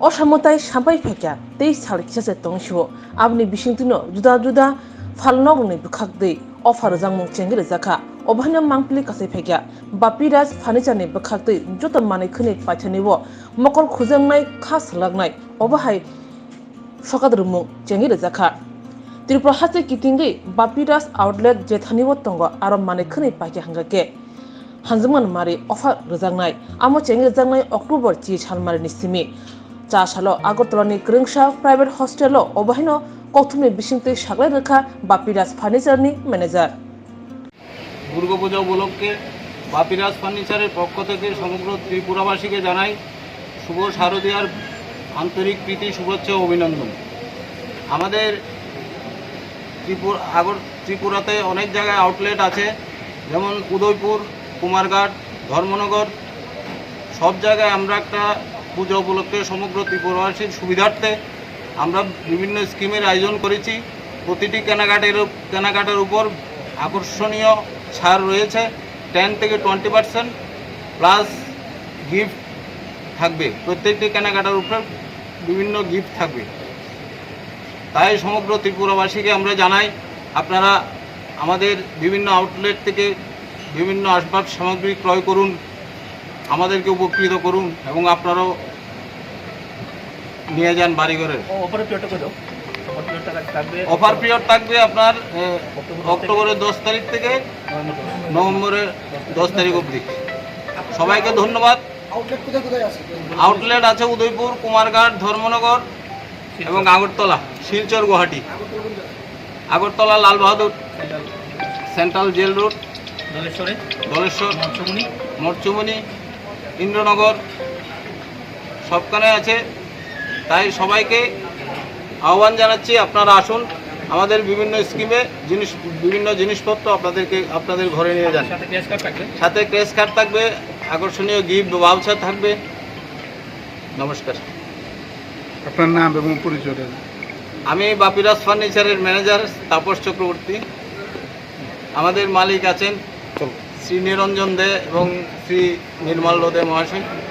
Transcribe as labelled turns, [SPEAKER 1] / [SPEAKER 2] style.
[SPEAKER 1] असामताय साबाय फैया तै सालखिसासे तंसिव आबनि बिसिंतिनो जुदा जुदा फालनगनि बुखाक दै अफार जांमुं चेंगे रजाखा अभानो मांपली कासे फैया बापिराज फार्निचारनि बुखाक दै जतन माने खनि पाइथानिवो मकल खुजंनाय खास लागनाय अबाहाय सकात रुमुं चेंगे रजाखा त्रिपुरा हाते कितिंगै बापिराज आउटलेट जेथानिवो तंग आरो माने खनि पाइया हंगाके हांजमान मारि अफार रजांनाय आमो चेंगे रजांनाय अक्टोबर 3 सालमारिनि सिमी चा सालो आगरतलानि क्रिंसा प्राइवेट हस्टेलो अबाहिनो कौथुमनि बिसिंतै सागलाय रेखा बापिराज फार्निचारनि मैनेजार
[SPEAKER 2] দুর্গাপূজা উপলক্ষে বাপিরাজ ফার্নিচারের পক্ষ থেকে সমগ্র ত্রিপুরাবাসীকে জানাই শুভ শারদীয়ার আন্তরিক প্রীতি শুভেচ্ছা ও অভিনন্দন। আমাদের ত্রিপুরাতে অনেক জায়গায় আউটলেট আছে, যেমন উদয়পুর, কুমারঘাট, ধর্মনগর, সব জায়গায় আমরা একটা পূজা উপলক্ষে সমগ্র ত্রিপুরাবাসীর সুবিধার্থে আমরা বিভিন্ন স্কিমের আয়োজন করেছি। প্রতিটি কেনাকাটার উপর আকর্ষণীয় ছাড় রয়েছে, 10 থেকে 20% প্লাস গিফট থাকবে। প্রত্যেকটি কেনাকাটার উপর বিভিন্ন গিফট থাকবে। তাই সমগ্র ত্রিপুরাবাসীকে আমরা জানাই, আপনারা আমাদের বিভিন্ন আউটলেট থেকে বিভিন্ন আসবাব সামগ্রী ক্রয় করুন, আমাদেরকে উপকৃত করুন এবং আপনারাও নিয়ে যান বাড়িঘরের। অফার পিরিয়ড থাকবে আপনার অক্টোবরের 10 তারিখ থেকে নভেম্বরের 10 তারিখ অবধি। সবাইকে ধন্যবাদ। আউটলেট আছে উদয়পুর, কুমারঘাট, ধর্মনগর এবং Agartala, Silchar, Guwahati. Agartala Lal Bahadur central jail road, Daleshwar, Marchumani, Indranagar সবখানে আছে। তাই সবাইকে আহ্বান জানাচ্ছি, আপনারা আসুন, আমাদের বিভিন্ন স্কিমে বিভিন্ন জিনিসপত্র আপনাদের ঘরে নিয়ে যান। সাথে ক্রেশ কার্ড থাকবে, আকর্ষণীয় গিফট ভাউচার থাকবে। নমস্কার।
[SPEAKER 3] আপনার নাম এবং পরিচয়?
[SPEAKER 2] আমি বাপিরাজ ফার্নিচারের ম্যানেজার তাপস চক্রবর্তী। আমাদের মালিক আছেন শ্রী নিরঞ্জন দে এবং শ্রী নির্মল দে মহাশয়।